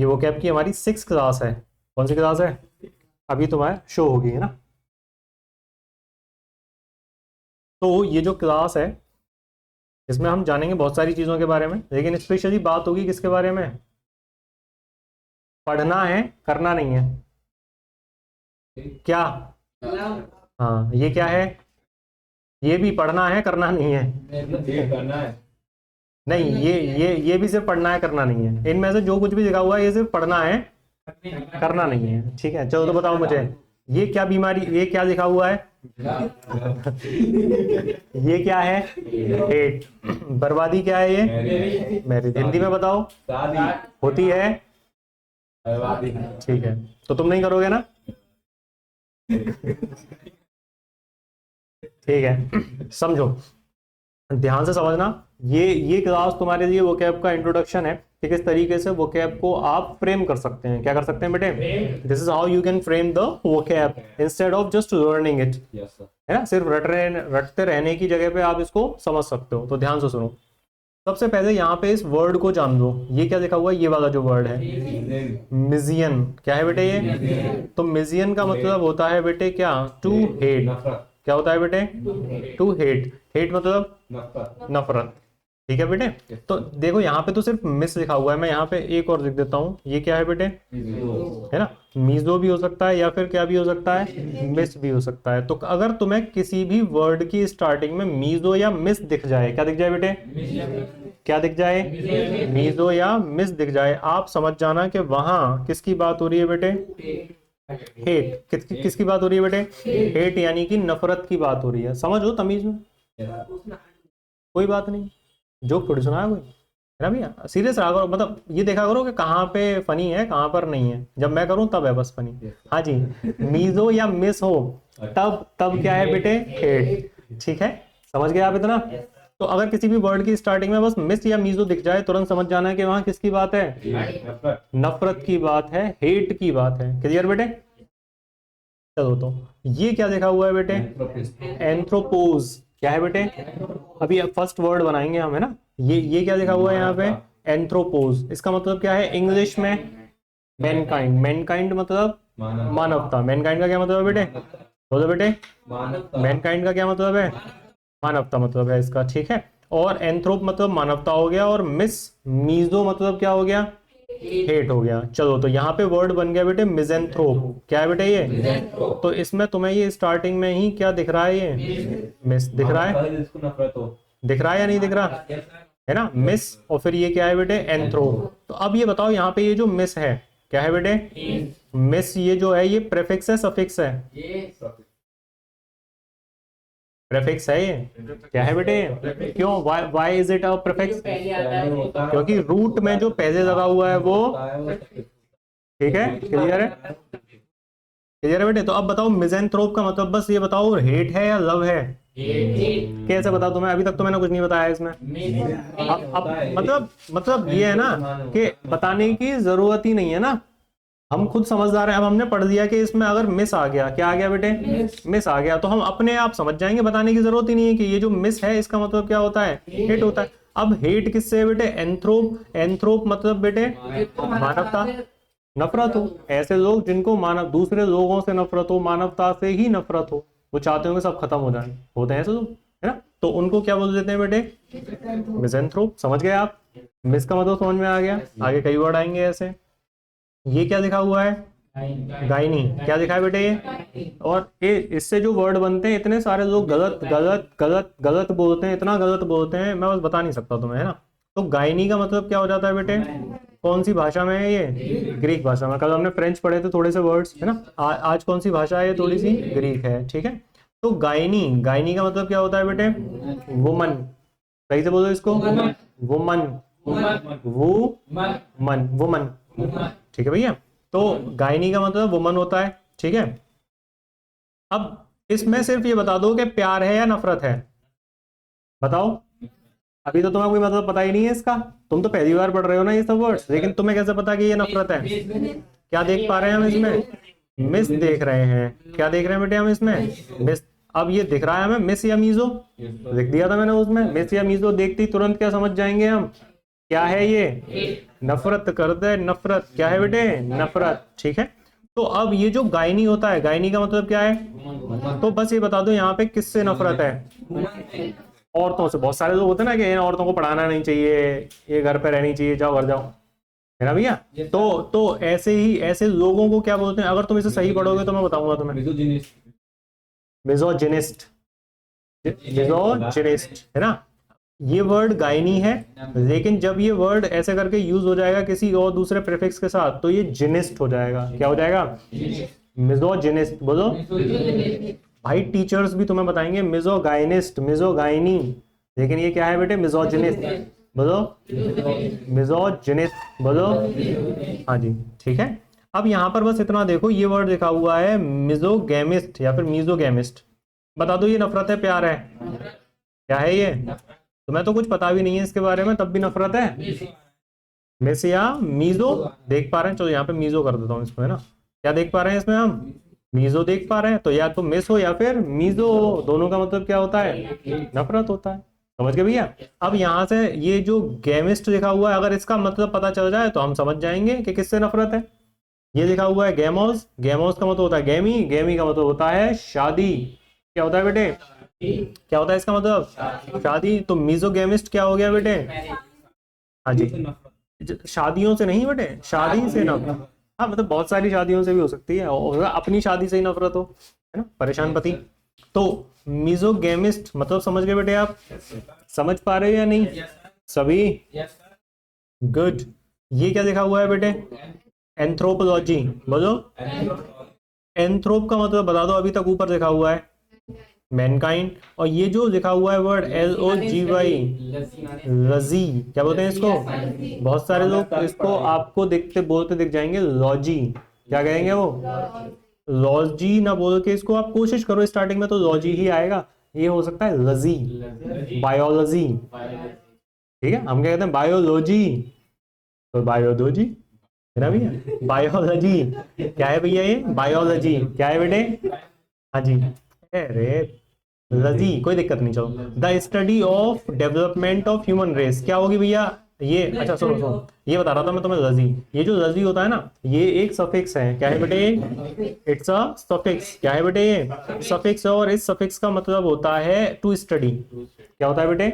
ये vocab की हमारी 6th क्लास है। कौन सी क्लास है? अभी तुम्हारा शो होगी, है ना। तो ये जो क्लास है इसमें हम जानेंगे बहुत सारी चीज़ों के बारे में, लेकिन स्पेशली बात होगी किसके बारे में? पढ़ना है, करना नहीं है। क्या? हाँ, ये क्या है? ये भी पढ़ना है, करना नहीं है। करना है। नहीं, ये भी सिर्फ पढ़ना है, करना नहीं है। इनमें से जो कुछ भी लिखा हुआ है ये सिर्फ पढ़ना है, करना नहीं है। ठीक है, चलो तो बताओ मुझे, ये क्या बीमारी, ये क्या लिखा हुआ है? ये क्या है? हेट। बर्बादी क्या है? ये मैरिज। हिंदी में बताओ, होती है। ठीक है, तो तुम नहीं करोगे ना? ठीक है, समझो, ध्यान से समझना। ये क्लास तुम्हारे लिए वोकैब का इंट्रोडक्शन है कि किस तरीके से वोकैब को आप फ्रेम कर सकते हैं। क्या कर सकते हैं बेटे? This is how you can frame the vocab instead of just learning it. है ना, सिर्फ रटते रहने की जगह पे आप इसको समझ सकते हो। तो ध्यान से सुनो, सबसे पहले यहाँ पे इस वर्ड को जान लो। ये क्या लिखा हुआ है? ये वाला जो वर्ड है मिजियन। क्या है बेटे ये? तो मिजियन का मतलब होता है बेटे क्या? To hate. क्या होता है बेटे? To hate. हेट मतलब नफरत। ठीक है बेटे, तो देखो यहाँ पे तो सिर्फ मिस लिखा हुआ है, मैं यहाँ पे एक और लिख देता हूँ। ये क्या है बेटे? है ना, मीजो भी हो सकता है या फिर क्या भी हो सकता है? मिस भी हो सकता है। तो अगर तुम्हें किसी भी वर्ड की स्टार्टिंग में मीजो या मिस दिख जाए, क्या दिख जाए बेटे? क्या दिख जाए? मीजो या मिस दिख जाए, आप समझ जाना कि वहां किसकी बात हो रही है बेटे? हेट। किसकी बात हो रही है बेटे? हेट, यानी कि नफरत की बात हो रही है। समझो तमीज में, कोई बात नहीं, जोक थोड़ी सुना है कोई, है ना भैया। सीरियस रहा करो, मतलब ये देखा करो कि कहाँ पे फनी है कहाँ पर नहीं है। जब मैं करूँ तब है बस फनी। हाँ जी, मीजो या मिस हो तब क्या है बेटे? हेट। ठीक है, समझ गए आप इतना? तो अगर किसी भी वर्ड की स्टार्टिंग में बस मिस या मीजो दिख जाए, तुरंत समझ जाना है कि वहां किसकी बात है? नफरत की बात है, हेट की बात है। क्लियर बेटे? चलो, तो ये क्या लिखा हुआ है बेटे? एंथ्रोपोज। क्या है बेटे? अभी फर्स्ट वर्ड बनाएंगे हम, है ना। ये क्या लिखा हुआ है यहाँ पे? एंथ्रोपोज। इसका मतलब क्या है इंग्लिश में? मैनकाइंड। मैनकाइंड मतलब मानवता। मैनकाइंड का क्या मतलब है बेटे? बोलो बेटे, मैनकाइंड का क्या मतलब है? मानवता मतलब है इसका। ठीक है, और एंथ्रोप मतलब मानवता हो गया, और मीजो मतलब क्या हो गया? हेट हो गया। चलो, तो यहाँ पे वर्ड बन गया बेटे मिजेंथ्रोप। क्या है बेटे ये? तो इसमें तुम्हें ये स्टार्टिंग में ही क्या दिख रहा है? ये मिस दिख रहा है। दिख रहा है या नहीं दिख रहा? है ना, मिस। और फिर ये क्या है बेटे? एंथ्रोप। तो अब ये बताओ, यहाँ पे ये जो मिस है क्या है बेटे? मिस ये जो है, ये प्रेफिक्स है सफिक्स है? प्रेफिक्स है ये। क्या है बेटे? क्यों? Why is it a prefix? क्योंकि रूट में जो पहले लगा हुआ है वो। ठीक है, क्लियर है? क्लियर है बेटे? तो अब बताओ मिजेंथ्रोप का मतलब बस ये बताओ, हेट है या लव है? कैसे बताओ तुम्हें? अभी तक तो मैंने कुछ नहीं बताया इसमें। अब मतलब ये है ना कि बताने की जरूरत ही नहीं है ना, हम खुद समझदार हैं। अब हमने पढ़ दिया कि इसमें अगर मिस आ गया, क्या आ गया बेटे? मिस आ गया, तो हम अपने आप समझ जाएंगे, बताने की जरूरत ही नहीं है कि ये जो मिस है इसका मतलब क्या होता है? हेट होता है। अब हेट किससे है बेटे? एंथ्रोप। एंथ्रोप मतलब बेटे मानवता, नफरत हो। ऐसे लोग जिनको मानव दूसरे लोगों से नफरत हो, मानवता से ही नफरत हो, वो चाहते होंगे सब खत्म हो जाए, होते हैं ऐसे लोग, है ना। तो उनको क्या बोल देते हैं बेटे? मिसेंथ्रोप। समझ गए आप? मिस का मतलब समझ में आ गया। आगे कई वर्ड आएंगे ऐसे। ये क्या लिखा हुआ है? गायनी। क्या लिखा है बेटे ये? और ये इससे जो वर्ड बनते हैं, इतने सारे लोग गलत गलत गलत गलत बोलते हैं, इतना गलत बोलते हैं, मैं बस बता नहीं सकता तुम्हें, है ना। तो गायनी का मतलब क्या हो जाता है बेटे? कौन सी भाषा में है ये? ग्रीक भाषा में। कल हमने फ्रेंच पढ़े थे थोड़े से वर्ड्स, है ना। आज कौन सी भाषा है? ये थोड़ी सी ग्रीक है। ठीक है, तो गायनी, गायनी का मतलब क्या होता है बेटे? वुमन। सही से बोलो इसको, वुमन। वुमन। ठीक है भैया, तो गायनी का मतलब वुमन होता है। ठीक है, अब इसमें सिर्फ ये बता दो कि प्यार है या नफरत है, बताओ। अभी तो तुम्हें कोई मतलब पता ही नहीं है इसका, तुम तो पहली बार पढ़ रहे हो ना ये सब वर्ड्स, लेकिन तुम्हें कैसे पता कि ये नफरत है? क्या देख पा रहे हैं हम इसमें? मिस देख रहे हैं। क्या देख रहे हैं बेटे हम इसमें? मिस। अब ये दिख रहा है हमें मिस या मीजो, लिख दिया था मैंने उसमें। मिस या मीजो देखते ही तुरंत क्या समझ जाएंगे हम? क्या है ये? नफरत करता है, नफरत। क्या है बेटे? नफरत। ठीक है, तो अब ये जो गायनी होता है, गायनी का मतलब क्या है? तो बस ये बता दो यहाँ पे किससे नफरत है? औरतों से। बहुत सारे लोग होते हैं ना कि इन औरतों को पढ़ाना नहीं चाहिए, ये घर पे रहनी चाहिए, जाओ घर जाओ, है ना भैया? तो ऐसे ही ऐसे लोगों को क्या बोलते हैं? अगर तुम इसे सही पढ़ोगे तो मैं बताऊंगा तुम्हें। मिजोजिनिस्ट। मिजोजिनिस्ट, है ना? ये वर्ड गायनी है, लेकिन जब ये वर्ड ऐसे करके यूज हो जाएगा किसी और दूसरे प्रीफिक्स के साथ तो ये जिनिस्ट हो जाएगा। क्या हो जाएगा? मिजोजिनिस्ट। बोलो भाई, टीचर्स भी तुम्हें बताएंगे मिजोगाइनिस्ट, मिजोगाइनी, लेकिन ये क्या है बेटे? मिजोजिनिस्ट। बोलो मिजोजिनिस्ट, बोलो। हाँ जी, ठीक है। अब यहाँ पर बस इतना देखो, ये वर्ड लिखा हुआ है मिजोगेमिस्ट या फिर मिजोगेमिस्ट। बता दो ये नफरत है, प्यार है? क्या है ये? तुम्हें तो कुछ पता भी नहीं है इसके बारे में, तब भी नफरत है? मिस या मीजो देख पा रहे हैं? चलो यहाँ पे मीजो कर देता हूँ इसमें, है ना? क्या देख पा रहे हैं इसमें हम? मीजो देख पा रहे हैं। तो या तो मिस हो या फिर मीजो हो, दोनों का मतलब क्या होता है? नफरत होता है। समझ गए भैया? अब यहाँ से ये जो गेमिस्ट लिखा हुआ है, अगर इसका मतलब पता चल जाए तो हम समझ जाएंगे कि किससे नफरत है। ये लिखा हुआ है गेमोस, गेमोस का मतलब होता है गेमी, गेमी का मतलब होता है शादी। क्या होता है बेटे? क्या होता है इसका मतलब? शादी। तो मिजोगेमिस्ट क्या हो गया बेटे? हाँ जी, शादियों से नहीं बेटे, शादी से नफरत। हाँ मतलब बहुत सारी शादियों से भी हो सकती है, और अपनी शादी से ही नफरत हो, है ना? परेशान पति। तो मिजोगेमिस्ट मतलब समझ गए बेटे आप? समझ पा रहे हो या नहीं सभी? गुड। ये क्या लिखा हुआ है बेटे? एंथ्रोपोलॉजी। बोलो एंथ्रोप का मतलब बता दो, अभी तक ऊपर लिखा हुआ है मैनकाइंड। और ये जो लिखा हुआ है वर्ड LOGY, लजी, क्या बोलते हैं इसको? बहुत सारे लोग इसको आपको दिखते बोलते दिख जाएंगे लॉजी। क्या कहेंगे वो? लॉजी ना बोल के इसको आप कोशिश करो, स्टार्टिंग में तो लॉजी ही आएगा, ये हो सकता है लजी, बायोलॉजी। ठीक है, हम क्या कहते हैं? बायोलॉजी। तो बायोलॉजी, है ना भैया? बायोलॉजी क्या है भैया? ये बायोलॉजी क्या है बेटे? हाँ जी, अरे लजी, कोई दिक्कत नहीं। चलो, the study of development of human race क्या होगी भैया? ये अच्छा सुनो सुनो, ये बता रहा था मैं तुम्हें लजी। ये जो लजी होता है ना, ये एक सफिक्स है। क्या है बेटे? It's a suffix. क्या है बेटे? ये सफिक्स है, और इस सफिक्स का मतलब होता है टू स्टडी। क्या होता है बेटे?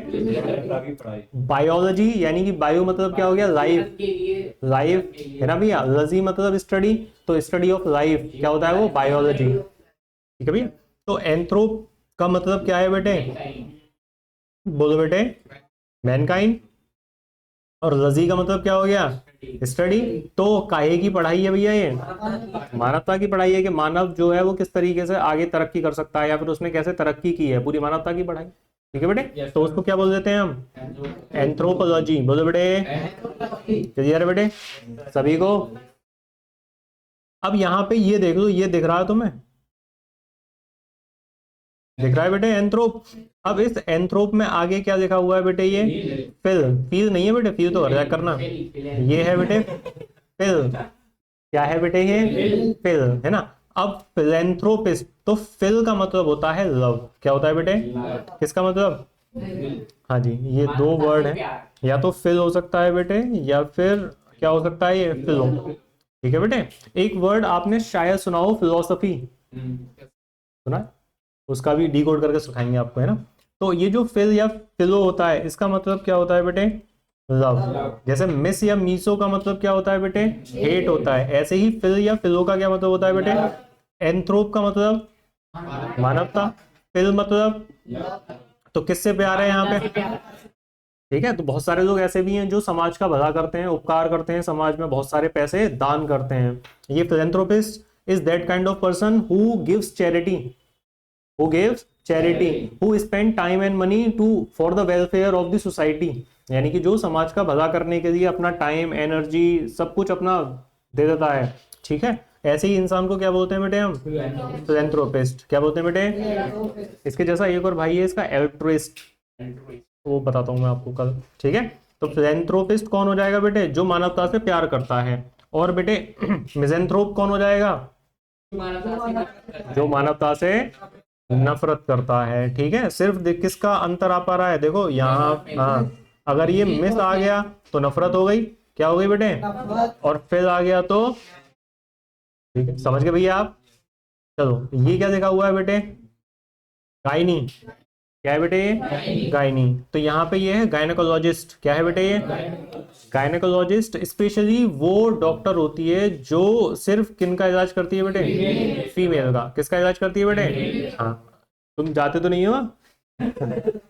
बायोलॉजी, यानी कि बायो मतलब क्या हो गया? लाइफ, लाइफ, है ना भैया? लजी मतलब स्टडी, तो स्टडी ऑफ लाइफ क्या होता है? वो बायोलॉजी। ठीक है भैया? तो एंथ्रोप का मतलब क्या है बेटे? बोलो बेटे, मैनकाइंड। और लजी का मतलब क्या हो गया? स्टडी। तो काहे की पढ़ाई है भैया ये? मानवता की पढ़ाई है, कि मानव जो है वो किस तरीके से आगे तरक्की कर सकता है, या फिर उसने कैसे तरक्की की है, पूरी मानवता की पढ़ाई। ठीक है बेटे? तो उसको क्या बोल देते हैं हम? एंथ्रोपोलॉजी। बोलो बेटे, क्लियर है बेटे सभी को? अब यहाँ पे ये देख लो, ये दिख रहा है तुम्हें? दिख रहा है बेटे एंथ्रोप? अब इस एंथ्रोप में आगे क्या लिखा हुआ है बेटे? ये फिल। फील नहीं है बेटे, फील तो हर करना। ये है बेटे फिल। क्या है बेटे? ये फिल, है ना? अब फिलेंथ्रोपिस्ट, तो फिल का मतलब होता है लव। क्या होता है बेटे? किसका मतलब? हाँ जी, ये दो वर्ड है, या तो फिल हो सकता है बेटे, या फिर क्या हो सकता है? ये फिलो। ठीक है बेटे? एक वर्ड आपने शायद सुना हो, फिलोसफी। सुना है? उसका भी डिकोड करके सिखाएंगे आपको, है ना? तो ये जो फिल या फिलो होता है, इसका मतलब क्या होता है बेटे? लव। जैसे मिस या मीसो का मतलब क्या होता है बेटे? हेट होता है। ऐसे ही फिल या फिलो का क्या मतलब होता है बेटे? एंथ्रोप का मतलब मानवता, फिल मतलब तो किससे प्यार है यहाँ पे? ठीक है, तो बहुत सारे लोग ऐसे भी हैं जो समाज का भला करते हैं, उपकार करते हैं, समाज में बहुत सारे पैसे दान करते हैं। ये philanthropist is that kind of person who gives charity, who gives charity, who spend time and money to for the welfare of the society। यानी कि जो समाज का भला करने के लिए अपना टाइम, एनर्जी, सब कुछ अपना दे देता है। ठीक है, ऐसे ही इंसान को क्या बोलते हैं बेटे? हम फिलेंथ्रोपिस्ट। क्या बोलते हैं बेटे? इसके जैसा एक और भाई है इसका, एल्ट्रुइस्ट, वो बताता हूँ मैं आपको कल। ठीक है, तो फिलेंथ्रोपिस्ट कौन हो जाएगा बेटे? जो मानवता से प्यार करता है। और बेटे मिज़ेंथ्रोप कौन हो जाएगा? जो मानवता से नफरत करता है। ठीक है, सिर्फ किसका अंतर आ पा रहा है? देखो यहाँ, हाँ, अगर ये मिस आ गया तो नफरत हो गई, क्या हो गई बेटे, और फिर आ गया तो, ठीक है, समझ गए भैया आप। चलो ये क्या देखा हुआ है बेटे, गायनी, क्या है बेटे ये, गायनी। तो यहाँ पे ये है गायनेकोलॉजिस्ट, क्या है बेटे ये, गायनेकोलॉजिस्ट स्पेशली वो डॉक्टर होती है जो सिर्फ किन का इलाज करती है बेटे, फीमेल का। किसका इलाज करती है बेटे, हाँ, तुम जाते तो नहीं हो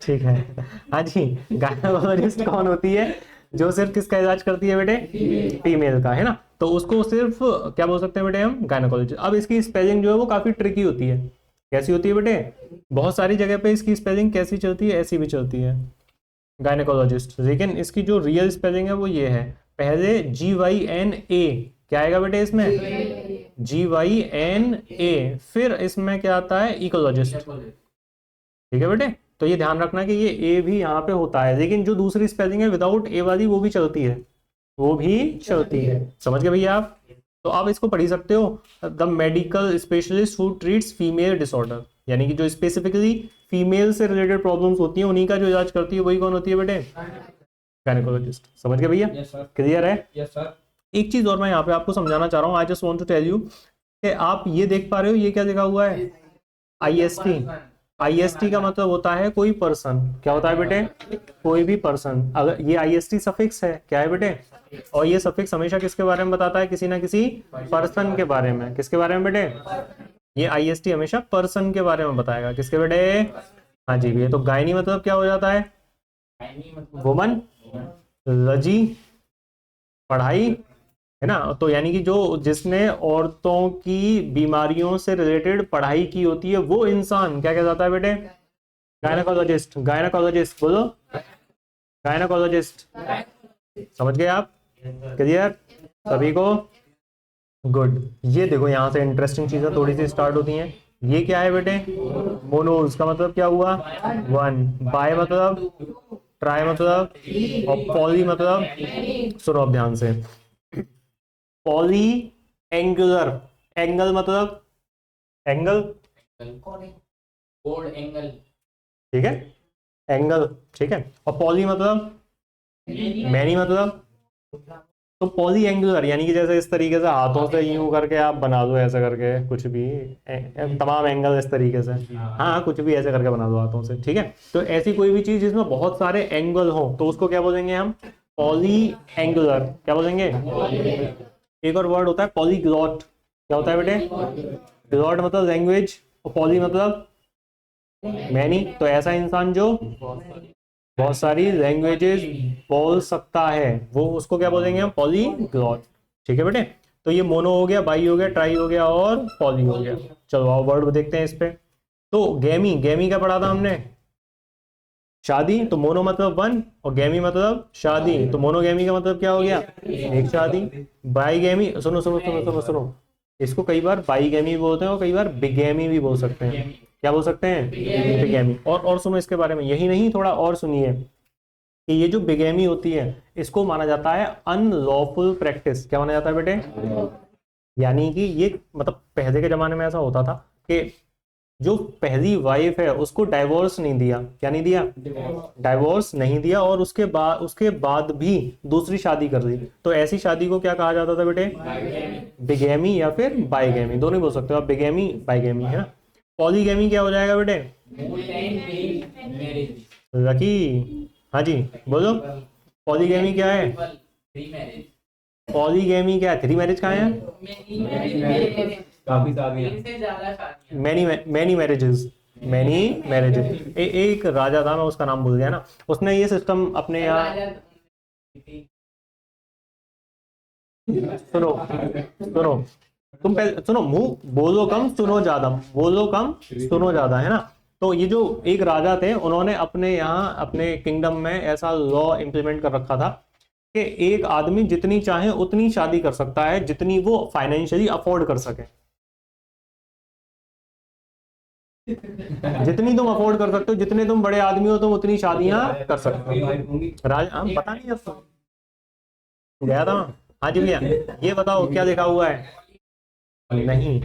ठीक है, हाँ जी, गायनेकोलॉजिस्ट कौन होती है, जो सिर्फ किसका इलाज करती है बेटे, फीमेल का, है ना। तो उसको सिर्फ क्या बोल सकते हैं बेटे हम, गायनेकोलॉजिस्ट। अब इसकी स्पेलिंग जो है वो काफी ट्रिकी होती है। कैसी होती है बेटे, बहुत सारी जगह पे इसकी स्पेलिंग कैसी चलती है, ऐसी भी चलती है, गायनेकोलॉजिस्ट। लेकिन इसकी जो रियल स्पेलिंग है वो ये है, पहले GYNA, क्या आएगा बेटे इसमें, GYNA, फिर इसमें क्या आता है, इकोलॉजिस्ट। ठीक है बेटे, तो ये ध्यान रखना कि ये ए भी यहाँ पे होता है, लेकिन जो दूसरी स्पेलिंग है विदाउट ए वाली वो भी चलती है, वो भी चलती है। समझ गए भैया आप। तो आप इसको पढ़ ही सकते हो, the medical specialist who treats female disorder, यानी कि जो स्पेसिफिकली फीमेल से रिलेटेड प्रॉब्लम्स होती हैं उन्हीं का जो इलाज करती है वही कौन होती है बेटे, गायनेकोलॉजिस्ट। समझ गए भैया, क्लियर है। Yes sir. एक चीज और मैं यहाँ पे आपको समझाना चाह रहा हूँ, I just want to tell you कि आप ये देख पा रहे हो ये क्या लिखा हुआ है, IST। IST का मतलब होता है कोई पर्सन, क्या होता है बेटे, कोई भी पर्सन। अगर ये IST सफिक्स है, क्या है बेटे, और ये सफिक्स हमेशा किसके बारे में बताता है, किसी ना किसी पर्सन के बारे में। किसके बारे में बेटे, ये IST हमेशा पर्सन के बारे में बताएगा, किसके बेटे, हाँ जी भैया। तो गायनी मतलब क्या हो जाता है, वुमन, लजी, पढ़ाई, है ना। तो यानी कि जो जिसने औरतों की बीमारियों से रिलेटेड पढ़ाई की होती है वो इंसान क्या कहलाता है बेटे, गायनेकोलॉजिस्ट। गायनेकोलॉजिस्ट बोलो, गायनेकोलॉजिस्ट। समझ गए आप, क्लियर सभी को, गुड। ये देखो यहाँ से इंटरेस्टिंग चीजें थोड़ी सी स्टार्ट होती हैं। ये क्या है बेटे, मोनोज का मतलब क्या हुआ, वन, बाय मतलब, ट्राई मतलब, और पॉली मतलब, सुनो अब ध्यान से, पॉली एंगुलर, एंगल मतलब एंगल, कोड एंगल, ठीक है, एंगल, ठीक है। और पॉली मतलब मैनी मतलब, तो पॉली एंगुलर यानी कि जैसे इस तरीके से हाथों से यूं करके आप बना दो, ऐसे करके कुछ भी, तमाम एंगल इस तरीके से, हाँ कुछ भी ऐसे करके बना दो हाथों से, ठीक है। तो ऐसी कोई भी चीज जिसमें बहुत सारे एंगल हो तो उसको क्या बोलेंगे हम, पॉली एंगुलर। क्या बोलेंगे, एक और वर्ड होता है पॉलीग्लॉट। क्या होता है बेटे, ग्लॉट मतलब लैंग्वेज, और पॉली मतलब मैनी। तो ऐसा इंसान जो बहुत सारी लैंग्वेजेस बोल सकता है वो, उसको क्या बोलेंगे हम, पॉलीग्लॉट। ठीक है बेटे। तो ये मोनो हो गया, बाई हो गया, ट्राई हो गया, और पॉली हो गया। चलो आओ वर्ड देखते हैं इस पे। तो गैमी, गैमी क्या पढ़ा था हमने, शादी। तो मोनो मतलब वन, और गैमी मतलब शादी। तो मोनोगैमी का मतलब क्या हो गया, एक शादी। बाईगैमी, सुनो सुनो सुनो सुनो सुनो, इसको कई बार बाईगैमी भी बोलते हैं और कई बार बिगैमी भी बोल सकते हैं। क्या बोल सकते हैं, बिगैमी। और सुनो इसके बारे में, यही नहीं थोड़ा और सुनिए कि ये जो बिगैमी होती है इसको माना जाता है अनलॉफुल प्रैक्टिस। क्या माना जाता है बेटे, यानी कि ये मतलब पहले के जमाने में ऐसा होता था कि जो पहली वाइफ है उसको डाइवोर्स नहीं दिया, क्या नहीं दिया, डाइवोर्स नहीं दिया, और उसके बाद भी दूसरी शादी कर दी, तो ऐसी शादी को क्या कहा जाता था बेटे, बिगैमी या फिर बाईगैमी, दोनों बोल सकते हो आप, बिगैमी बाईगैमी, है ना। पॉलीगैमी क्या हो जाएगा बेटे, लकी, हाँ जी बोलो, पॉलीगैमी क्या है, पॉलीगैमी क्या है, थ्री मैरिज कहाँ है, काफी शादियां, मैनी मैरिजेस, मैनी मैरिजेस। एक राजा था, मैं उसका नाम भूल गया ना, उसने ये सिस्टम अपने यहाँ, सुनो सुनो, तुम पहले सुनो, मुंह बोलो कम सुनो ज्यादा, बोलो कम सुनो ज्यादा, है ना। तो ये जो एक राजा थे उन्होंने अपने यहाँ अपने किंगडम में ऐसा लॉ इंप्लीमेंट कर रखा था कि एक आदमी जितनी चाहे उतनी शादी कर सकता है जितनी वो फाइनेंशियली अफोर्ड कर सके। जितनी तुम अफोर्ड कर सकते हो, जितने तुम बड़े आदमी हो तुम उतनी शादियां कर सकते हो। राजा, हम पता नहीं अब गया था। हाँ जी भैया, ये बताओ क्या लिखा हुआ है, नहीं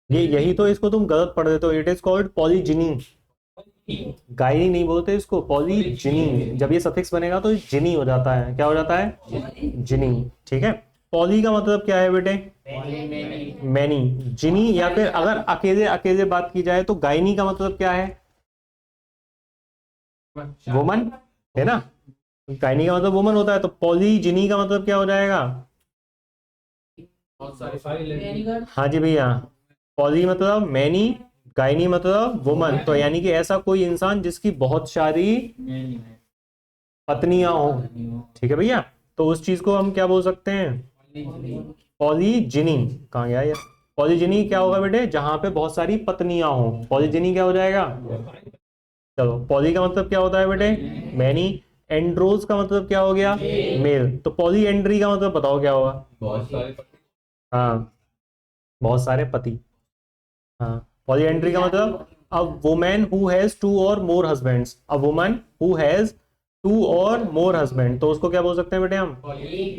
ये यही तो, इसको तुम गलत पढ़ देते हो, इट इज कॉल्ड पॉलीजिनी। गायनी नहीं बोलते इसको, पॉलीजिनी। जब ये सफिक्स बनेगा तो जिनी हो जाता है। क्या हो जाता है? जिनी। ठीक है। पॉली का मतलब क्या है बेटे? मैनी। जिनी या फिर अगर अकेले अकेले बात की जाए तो गायनी का मतलब क्या है? वुमन, है ना? गायनी का मतलब वुमन होता है, तो पॉलीजिनी का मतलब क्या हो जाएगा? हाँ जी भैया, पॉली मतलब मैनी, गायनी मतलब वुमन। तो यानी कि ऐसा कोई इंसान जिसकी बहुत सारी पत्नियां हो। ठीक है भैया, तो उस चीज को हम क्या बोल सकते हैं? पॉलीजिनी। कहाँ गया ये? पॉलीजिनी क्या होगा बेटे? जहां पे बहुत सारी पत्नियां हो, पॉलीजिनी क्या हो जाएगा? चलो, पॉली का मतलब क्या होता है बेटे? मैनी। एंड्रोस का मतलब क्या हो गया? मेल। तो पॉली एंड्री का मतलब बताओ क्या होगा? हाँ, बहुत सारे पति। हाँ, पॉलीएंड्री का मतलब a women who has two or more husbands. A woman who has two or more husband, तो उसको क्या बोल सकते हैं बेटे हम?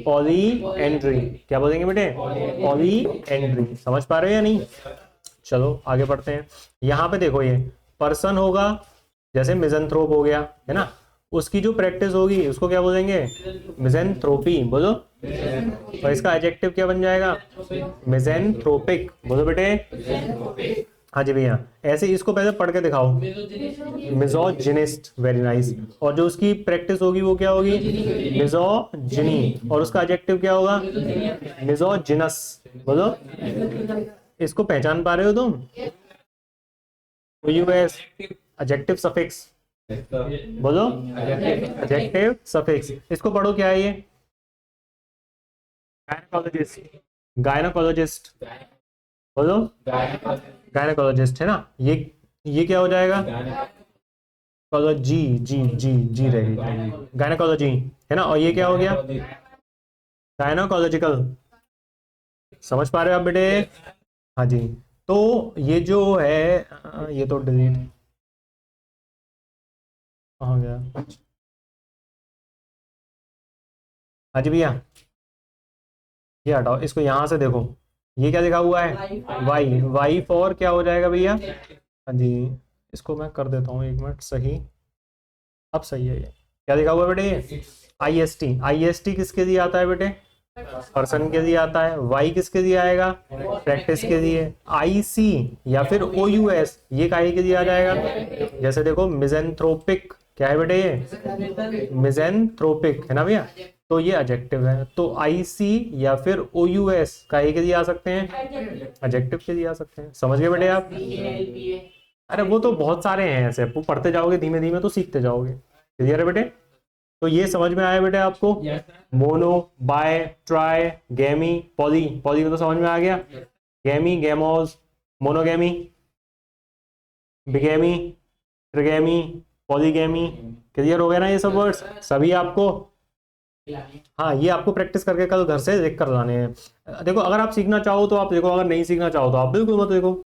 पॉलीएंड्री। क्या बोलेंगे बेटे? पॉलीएंड्री। समझ पा रहे हो या नहीं? चलो आगे बढ़ते हैं। यहाँ पे देखो, ये पर्सन होगा, जैसे मिजंथ्रोप हो गया, है ना? उसकी जो प्रैक्टिस होगी उसको क्या बोलेंगे? मिजेंथ्रोपी। बोलो। और इसका एडजेक्टिव क्या बन जाएगा? मिजेंथ्रोपिक। बोलो बेटे। हाँ जी भैया, ऐसे इसको पहले पढ़ के दिखाओ। मिजोजिनिस्ट। Very nice. और जो उसकी प्रैक्टिस होगी वो क्या होगी? मिजोजिनी। और उसका एडजेक्टिव क्या होगा? मिजोजिनस। बोलो। इसको पहचान पा रहे हो तुम? Use adjective suffix. बोलो। Adjective suffix. इसको पढ़ो, क्या है ये? गायनोकोलॉजिस्ट। गायनोकोलॉजिस्ट। बोलो। गायनोकोलॉजिस्ट, है ना? ये क्या हो जाएगा? कोलॉजी। जी जी जी रहेगी। गायनोकोलॉजी, है ना? और ये क्या हो गया? गायनोकोलॉजिकल। समझ पा रहे हो आप बेटे? हाँ जी। तो ये जो है ये तो डिलीट कहाँ गया? हाँ जी भैया, ये हटाओ, इसको यहां से देखो। ये क्या लिखा हुआ है? वाई। वाई फॉर क्या हो जाएगा भैया? हाँ जी, इसको मैं कर देता हूँ, एक मिनट। सही, अब सही है। ये क्या लिखा हुआ है बेटे? ये I S T. I S T किसके लिए आता है बेटे? पर्सन के लिए आता है। वाई किसके लिए आएगा? प्रैक्टिस के लिए। आई सी या फिर ओ यू एस, ये काहे के लिए आ जाएगा? जैसे देखो, मिजेंथ्रोपिक। क्या है बेटे? ये मिजेंथ्रोपिक, है ना भैया? तो ये एडजेक्टिव है। तो आई सी या फिर ओ यू एस काहे के लिए आ सकते हैं? एडजेक्टिव के लिए आ सकते हैं। समझ गए बेटे आप? अरे वो तो बहुत सारे हैं ऐसे, वो पढ़ते जाओगे धीमे धीमे तो सीखते जाओगे। क्लियर है बेटे? तो ये समझ में आया बेटे आपको? Mono, bye, try, गैमी, poly. Poly को तो समझ में आ गया। गैमी, गैमोज, मोनोगैमी, बिगैमी, ट्रिगैमी, पॉलीगैमी। क्लियर हो गया ना ये सब वर्ड्स सभी आपको? हाँ, ये आपको प्रैक्टिस करके कल घर से लिख कर लाने हैं। देखो, अगर आप सीखना चाहो तो आप देखो, अगर नहीं सीखना चाहो तो आप बिल्कुल मत देखो।